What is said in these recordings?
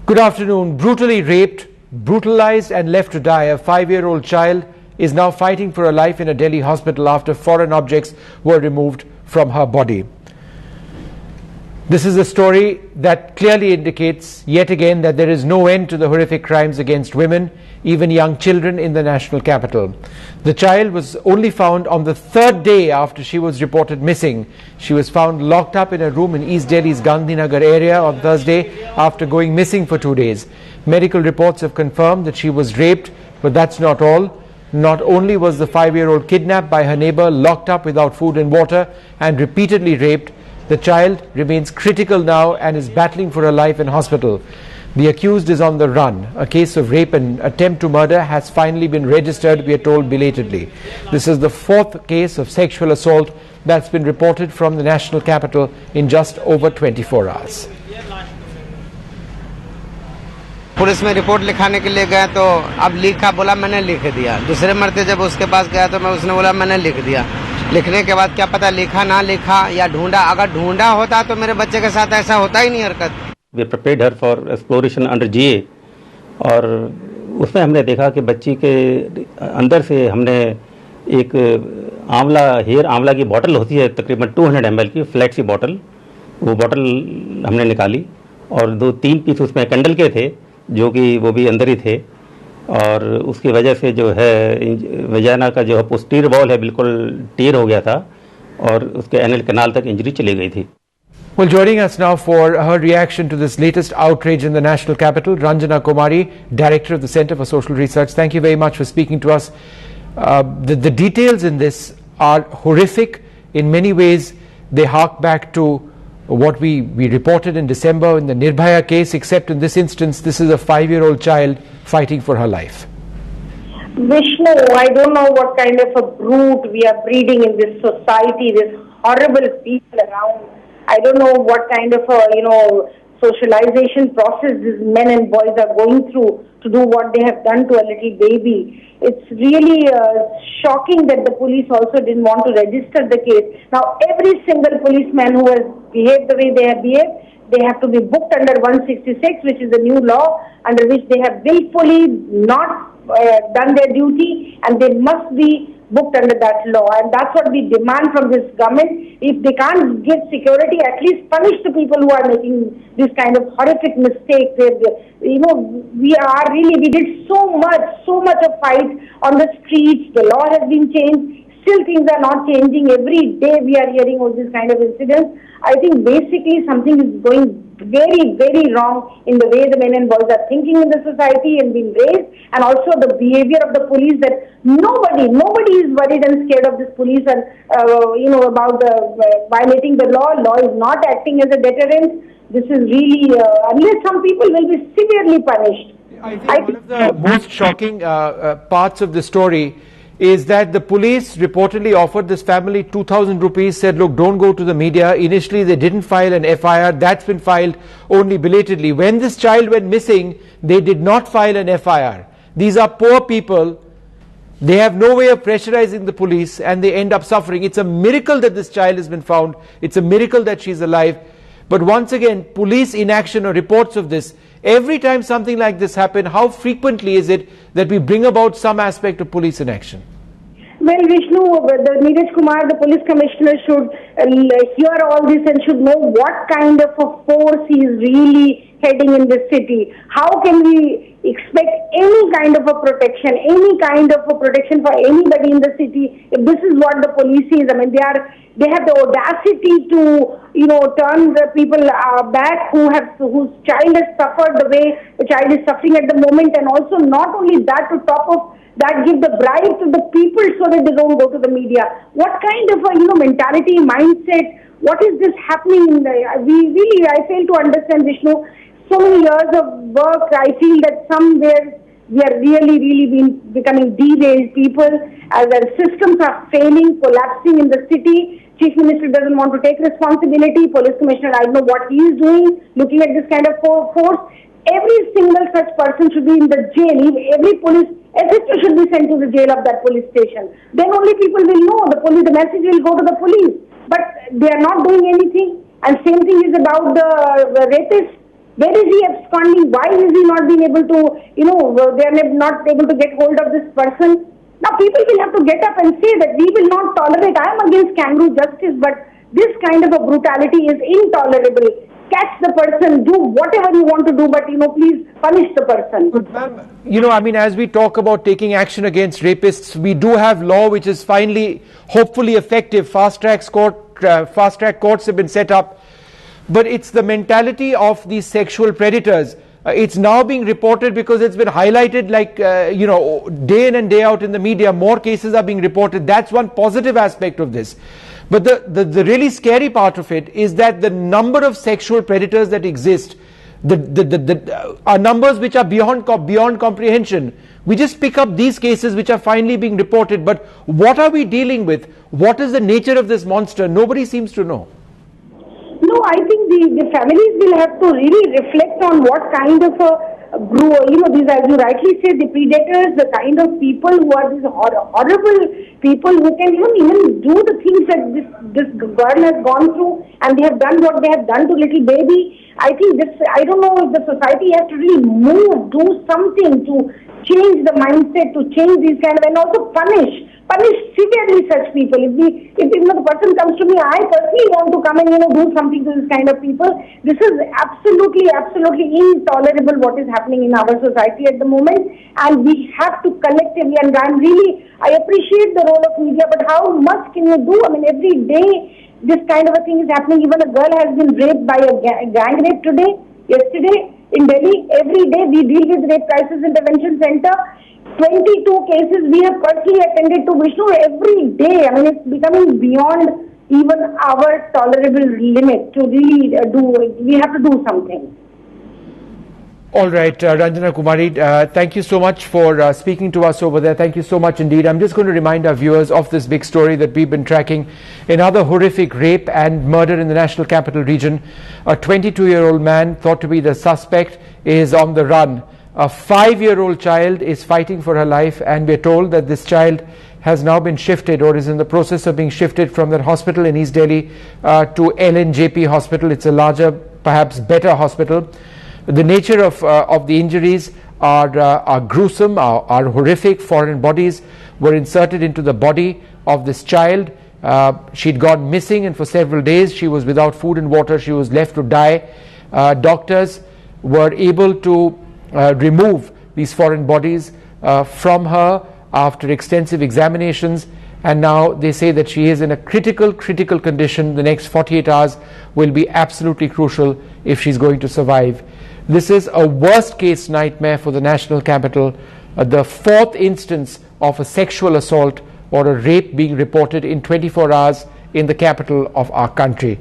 Good afternoon. Brutally raped, brutalized and left to die, a 5-year-old child is now fighting for her life in a Delhi hospital after foreign objects were removed from her body. This is a story that clearly indicates yet again that there is no end to the horrific crimes against women, even young children, in the national capital. The child was only found on the third day after she was reported missing. She was found locked up in a room in East Delhi's Gandhinagar area on Thursday after going missing for 2 days. Medical reports have confirmed that she was raped, but that's not all. Not only was the 5-year-old kidnapped by her neighbor, locked up without food and water, and repeatedly raped, the child remains critical now and is battling for her life in hospital. The accused is on the run. A case of rape and attempt to murder has finally been registered, we are told, belatedly. This is the 4th case of sexual assault that's been reported from the national capital in just over 24 hours. Police में report लिखाने के लिए गए तो अब लिखा, बोला मैंने लिख दिया। दूसरे मरते जब उसके पास गया तो उसने बोला मैंने लिख दिया। लिखने के बाद क्या पता लिखा ना लिखा या ढूंढा, अगर ढूंढा होता तो मेरे बच्चे के साथ ऐसा होता ही नहीं हरकत। We prepared her for exploration under GA और उसमें हमने देखा कि बच्ची के अंदर से हमने एक हेयर आंवला की बोतल होती है तकरीबन 200 ml की फ्लैट सी बोतल, वो बोतल हमने निकाली और 2-3 पीस उसमें कैंडल के थे जो कि वो भी अंदर ही थे और उसकी वजह से जो है वजाना का जो है पोस्टीरियर वॉल है बिल्कुल टेयर हो गया था और उसके एनल कैनाल तक इंजरी चली गई थी। Well, joining us now for her reaction to this latest outrage in the national capital, Ranjana Kumari, Director of the Center for Social Research. Thank you very much for speaking to us. The details in this are horrific. In many ways, they hark back to what we reported in December in the Nirbhaya case, except in this instance, this is a 5-year-old child fighting for her life. Vishnu, I don't know what kind of a brute we are breeding in this society, this horrible people around. I don't know what kind of a, socialization process these men and boys are going through to do what they have done to a little baby. It's really shocking that the police also didn't want to register the case. Now, every single policeman who has behaved the way they have behaved, they have to be booked under 166, which is the new law under which they have willfully not done their duty, and they must be booked under that law. And that's what we demand from this government. If they can't give security, at least punish the people who are making this kind of horrific mistakes. We did so much of fight on the streets. The law has been changed. Still things are not changing. Every day we are hearing of this kind of incidents. I think basically something is going very, very wrong in the way the men and boys are thinking in the society and being raised, and also the behavior of the police, that nobody is worried and scared of this police and about violating the law. Law is not acting as a deterrent. This is really unless some people will be severely punished. I think one of the most shocking parts of the story is that the police reportedly offered this family 2,000 rupees, said, look, don't go to the media. Initially, they didn't file an FIR. That's been filed only belatedly. When this child went missing, they did not file an FIR. These are poor people. They have no way of pressurizing the police, and they end up suffering. It's a miracle that this child has been found. It's a miracle that she's alive. But once again, police inaction or reports of this, every time something like this happens, how frequently is it that we bring about some aspect of police inaction? Well, Vishnu, the Neeraj Kumar, the police commissioner, should hear all this and should know what kind of a force he is really heading in the city. How can we expect any kind of a protection for anybody in the city if this is what the police is? I mean, they have the audacity to turn the people back whose child has suffered the way the child is suffering at the moment, and also not only that, to top of that, give the bribe to the people so that they don't go to the media. What kind of a mentality, mindset? What is this happening? I fail to understand, Vishnu. So many years of work, I feel that somewhere we are really becoming derailed people as our systems are failing, collapsing in the city. Chief Minister doesn't want to take responsibility. Police Commissioner, I don't know what he is doing, looking at this kind of force. Every single such person should be in the jail. Every police officer should be sent to the jail of that police station. Then only people will know. The message will go to the police. But they are not doing anything. And same thing is about the rapists. Where is he absconding? Why is he not being able to, they are not able to get hold of this person? Now people will have to get up and say that we will not tolerate. I am against kangaroo justice, but this kind of a brutality is intolerable. Catch the person, do whatever you want to do, but please punish the person. But ma'am, as we talk about taking action against rapists, we do have law which is finally, hopefully effective. Fast track courts have been set up, but it's the mentality of these sexual predators. It's now being reported because it's been highlighted like, day in and day out in the media. More cases are being reported. That's one positive aspect of this. But the really scary part of it is that the number of sexual predators that exist, are numbers which are beyond comprehension. We just pick up these cases which are finally being reported, but what are we dealing with? What is the nature of this monster? Nobody seems to know. No, I think the families will have to really reflect on what kind of these, as you rightly say, the predators, the kind of people who are these horrible people who can even do the things that this girl has gone through, and they have done what they have done to little baby. I think I don't know if the society has to really do something to change the mindset, to change these kind of, and also punish severely such people. If the person comes to me, I personally want to come and do something to this kind of people. This is absolutely intolerable what is happening in our society at the moment, and we have to collectively, and I appreciate the role of media, but how much can you do? I mean, every day this kind of a thing is happening. Even a girl has been raped by a gang rape yesterday in Delhi. Every day we deal with Rape Crisis Intervention Center. 22 cases we have personally attended to, Vishnu, every day. I mean, it's becoming beyond even our tolerable limit to really we have to do something. All right, Ranjana Kumari, thank you so much for speaking to us over there. Thank you so much indeed. I'm just going to remind our viewers of this big story that we've been tracking. Another horrific rape and murder in the National Capital Region. A 22-year-old man thought to be the suspect is on the run. A 5-year-old child is fighting for her life, and we're told that this child has now been shifted or is in the process of being shifted from that hospital in East Delhi to LNJP hospital. It's a larger, perhaps better hospital. The nature of the injuries are gruesome, are horrific. Foreign bodies were inserted into the body of this child. She'd gone missing, and for several days she was without food and water. She was left to die. Doctors were able to remove these foreign bodies from her after extensive examinations, and now they say that she is in a critical condition. The next 48 hours will be absolutely crucial if she's going to survive. This is a worst case nightmare for the national capital, the 4th instance of a sexual assault or a rape being reported in 24 hours in the capital of our country.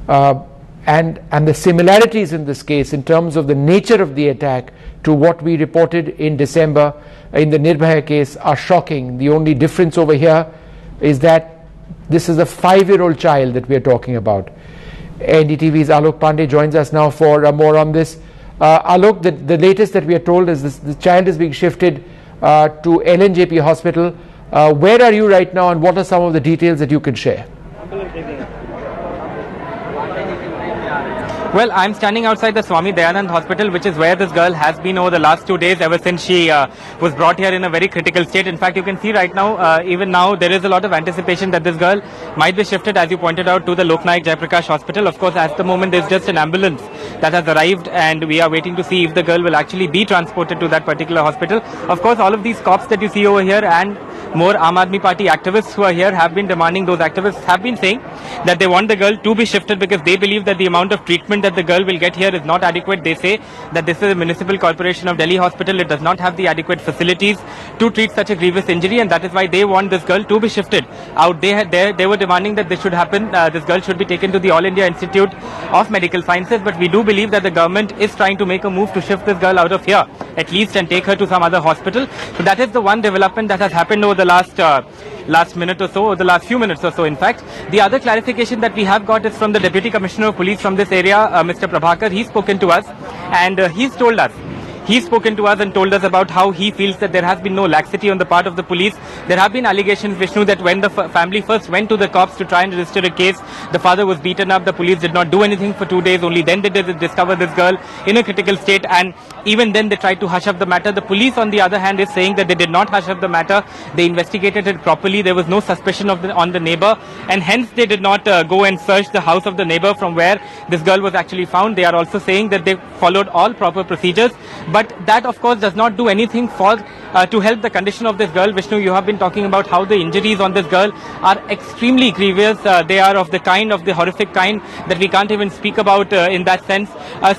And the similarities in this case in terms of the nature of the attack to what we reported in December in the Nirbhaya case are shocking. The only difference over here is that this is a 5-year-old child that we are talking about. NDTV's Alok Pandey joins us now for more on this. Alok, the latest that we are told is the child is being shifted to LNJP hospital. Where are you right now, and what are some of the details that you can share? Well, I'm standing outside the Swami Dayanand Hospital, which is where this girl has been over the last 2 days, ever since she was brought here in a very critical state. In fact, you can see right now, even now, there is a lot of anticipation that this girl might be shifted, as you pointed out, to the Loknaik Jayaprakash Hospital. Of course, at the moment, there's just an ambulance that has arrived, and we are waiting to see if the girl will actually be transported to that particular hospital. Of course, all of these cops that you see over here and more Aam Aadmi Party activists who are here have been demanding, those activists have been saying that they want the girl to be shifted because they believe that the amount of treatment that the girl will get here is not adequate. They say that this is a municipal corporation of Delhi hospital. It does not have the adequate facilities to treat such a grievous injury, and that is why they want this girl to be shifted out. They were demanding that this should happen. This girl should be taken to the All India Institute of Medical Sciences, but we do believe that the government is trying to make a move to shift this girl out of here at least and take her to some other hospital. So that is the one development that has happened over the last minute or so, or the last few minutes or so, in fact. The other clarification that we have got is from the Deputy Commissioner of Police from this area, Mr. Prabhakar. He's spoken to us, and he's told us He's spoken to us and told us about how he feels that there has been no laxity on the part of the police. There have been allegations, Vishnu, that when the family first went to the cops to try and register a case, the father was beaten up. The police did not do anything for 2 days. Only then did they discover this girl in a critical state, and even then they tried to hush up the matter. The police, on the other hand, is saying that they did not hush up the matter. They investigated it properly. There was no suspicion on the neighbor, and hence they did not go and search the house of the neighbor from where this girl was actually found. They are also saying that they followed all proper procedures, but that of course does not do anything for to help the condition of this girl. Vishnu, you have been talking about how the injuries on this girl are extremely grievous. They are of the horrific kind that we can't even speak about in that sense.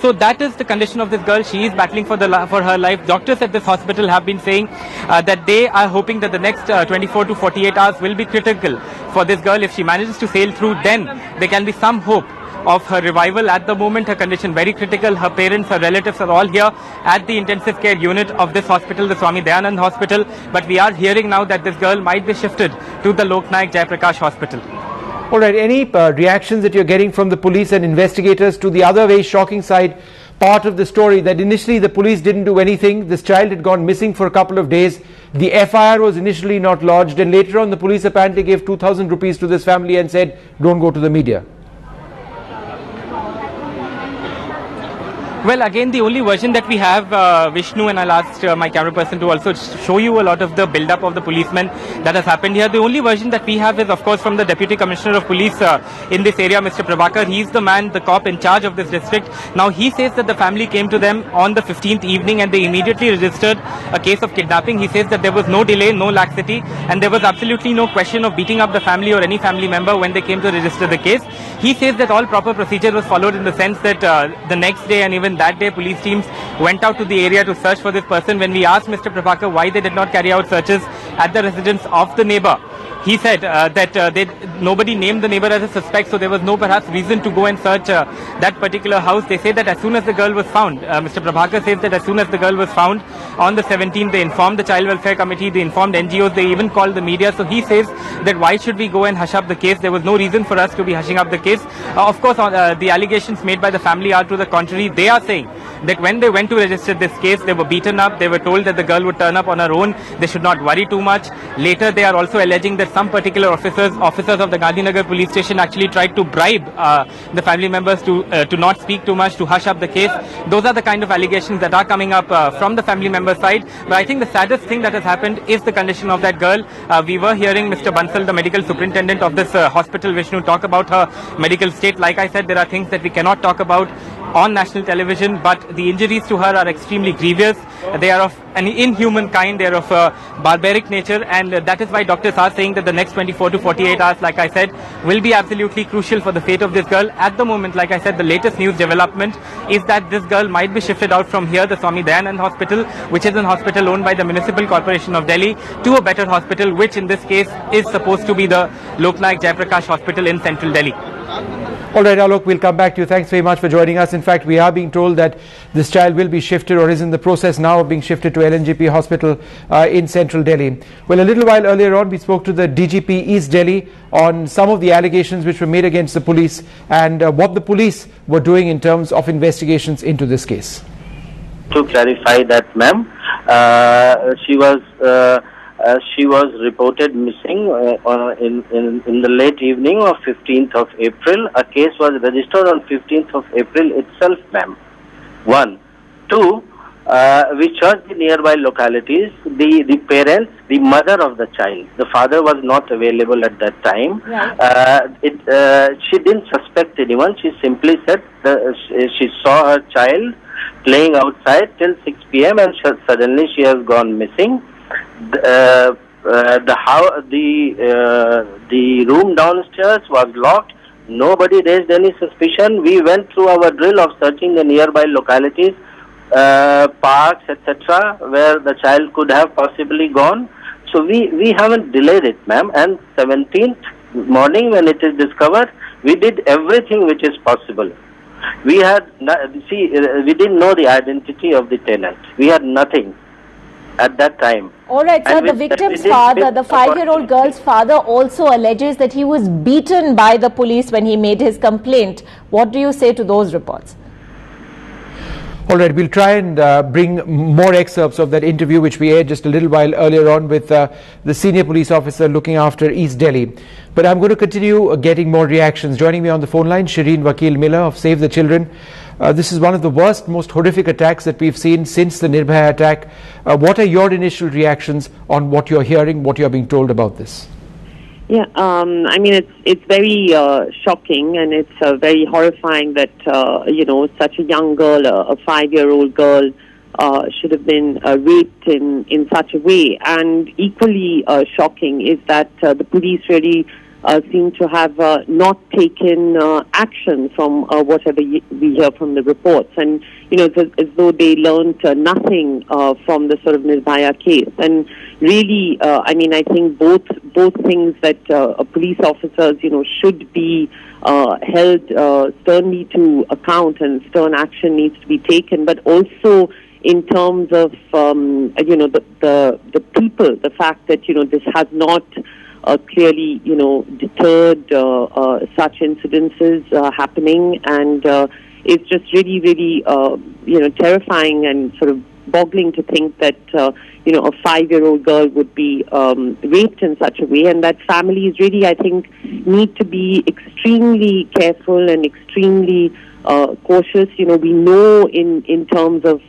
So that is the condition of this girl. She is battling for her life. Doctors at this hospital have been saying that they are hoping that the next 24 to 48 hours will be critical for this girl. If she manages to sail through, then there can be some hope of her revival. At the moment, her condition very critical. Her parents, her relatives are all here at the intensive care unit of this hospital, the Swami Dayanand Hospital. But we are hearing now that this girl might be shifted to the Lok Nayak Jayaprakash Hospital. All right, any reactions that you're getting from the police and investigators to the other very shocking side part of the story, that initially the police didn't do anything, this child had gone missing for a couple of days, the FIR was initially not lodged, and later on the police apparently gave 2,000 rupees to this family and said, don't go to the media? Well, again, the only version that we have, Vishnu, and I'll ask my camera person to also show you a lot of the build-up of the policemen that has happened here. The only version that we have is, of course, from the Deputy Commissioner of Police in this area, Mr. Prabhakar. He's the man, the cop in charge of this district. Now, he says that the family came to them on the 15th evening and they immediately registered a case of kidnapping. He says that there was no delay, no laxity, and there was absolutely no question of beating up the family or any family member when they came to register the case. He says that all proper procedure was followed in the sense that the next day and even that day, police teams went out to the area to search for this person. When we asked Mr. Prabhakar why they did not carry out searches at the residence of the neighbor, he said that nobody named the neighbor as a suspect, so there was no perhaps reason to go and search that particular house. They say that as soon as the girl was found, Mr. Prabhakar says that as soon as the girl was found on the 17th, they informed the Child Welfare Committee, they informed NGOs, they even called the media. So he says that why should we go and hush up the case? There was no reason for us to be hushing up the case. Of course, the allegations made by the family are to the contrary. They are saying that when they went to register this case, they were beaten up. They were told that the girl would turn up on her own. They should not worry too much. Later, they are also alleging that some particular officers of the Gandhinagar police station actually tried to bribe the family members to not speak too much, to hush up the case. Those are the kind of allegations that are coming up from the family member side. But I think the saddest thing that has happened is the condition of that girl. We were hearing Mr. Bansal, the medical superintendent of this hospital, Vishnu, talk about her medical state. Like I said, there are things that we cannot talk about on national television, but the injuries to her are extremely grievous. They are of an inhuman kind, they are of a barbaric nature, and that is why doctors are saying that the next 24 to 48 hours, like I said, will be absolutely crucial for the fate of this girl. At the moment, like I said, the latest news development is that this girl might be shifted out from here, the Swami Dayanand Hospital, which is a hospital owned by the Municipal Corporation of Delhi, to a better hospital, which in this case is supposed to be the Lok Nayak Jayaprakash Hospital in central Delhi. All right, Alok, we'll come back to you. Thanks very much for joining us. In fact, we are being told that this child will be shifted, or is in the process now of being shifted, to LNGP Hospital in central Delhi. Well, a little while earlier on, we spoke to the DGP East Delhi on some of the allegations which were made against the police and what the police were doing in terms of investigations into this case. To clarify that, ma'am, she was reported missing in the late evening of 15th of April. A case was registered on 15th of April itself, ma'am. 1. 2. We searched the nearby localities. The parents, the mother of the child, the father was not available at that time. Right. She didn't suspect anyone. She simply said she saw her child playing outside till 6 p.m. and suddenly she has gone missing. The room downstairs was locked. Nobody raised any suspicion. We went through our drill of searching the nearby localities, parks, etc., where the child could have possibly gone. So we haven't delayed it, ma'am. And 17th morning, when it is discovered, we did everything which is possible. We had we didn't know the identity of the tenant. We had nothing at that time. All right, sir. The victim's father, the 5-year-old girl's father, also alleges that he was beaten by the police when he made his complaint. What do you say to those reports? All right, we'll try and bring more excerpts of that interview which we aired just a little while earlier on with the senior police officer looking after East Delhi. But I'm going to continue getting more reactions. Joining me on the phone line, Shireen Vakil Miller of Save the Children. This is one of the worst, most horrific attacks that we've seen since the Nirbhaya attack. What are your initial reactions on what you're hearing, what you're being told about this? Yeah, I mean, it's very shocking, and it's very horrifying that, such a young girl, a 5-year-old girl, should have been raped in such a way. And equally shocking is that the police really seem to have not taken action from whatever we hear from the reports. And, it's as though they learned nothing from the sort of Nirbhaya case. And really, I think both things that police officers, should be held sternly to account, and stern action needs to be taken, but also in terms of, the people, the fact that, this has not clearly, deterred such incidences happening, and it's just really, really, terrifying and sort of boggling to think that, a 5-year-old girl would be raped in such a way, and that families really, I think, need to be extremely careful and extremely cautious. We know in terms of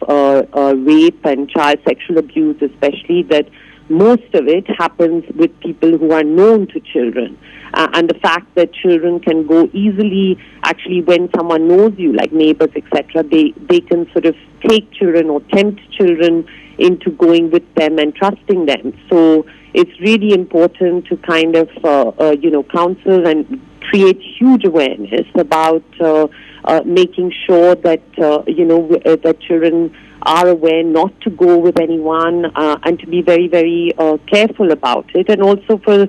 rape and child sexual abuse especially, that most of it happens with people who are known to children. And the fact that children can go easily, actually, when someone knows you, like neighbors, etc., they can sort of take children or tempt children into going with them and trusting them. So it's really important to kind of, counsel and create huge awareness about making sure that, that children are aware not to go with anyone and to be very, very careful about it. And also for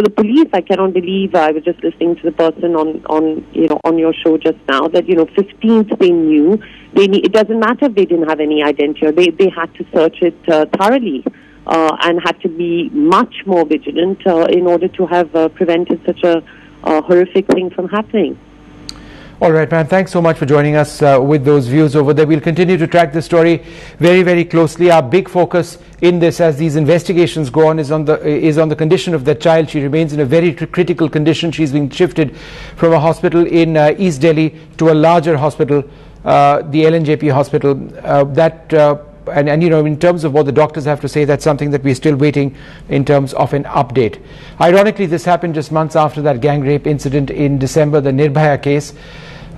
the police, I cannot believe, I was just listening to the person on your show just now, that 15th they knew. It doesn't matter if they didn't have any identity, or they had to search it thoroughly and had to be much more vigilant in order to have prevented such a horrific thing from happening. All right, ma'am. Thanks so much for joining us with those views over there. We'll continue to track this story very, very closely. Our big focus in this, as these investigations go on, is on the condition of that child. She remains in a very critical condition. She's been shifted from a hospital in East Delhi to a larger hospital, the LNJP hospital. In terms of what the doctors have to say, that's something that we're still waiting in terms of an update. Ironically, this happened just months after that gang rape incident in December, the Nirbhaya case.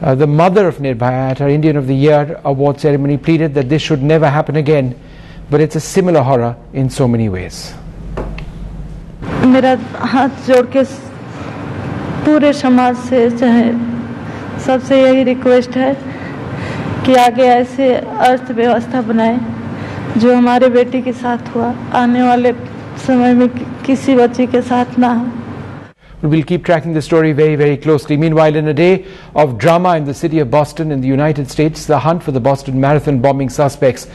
The mother of Nirbhaya at her Indian of the Year award ceremony pleaded that this should never happen again, but it's a similar horror in so many ways. मेरा हाथ जोड़ के पूरे समाज से चाहे सबसे यही रिक्वेस्ट है कि आगे ऐसे अर्थव्यवस्था बनाए जो हमारे बेटी के साथ हुआ, आने वाले समय में किसी बच्ची के साथ ना हो. We'll keep tracking the story very, very closely. Meanwhile, in a day of drama in the city of Boston in the United States, the hunt for the Boston Marathon bombing suspects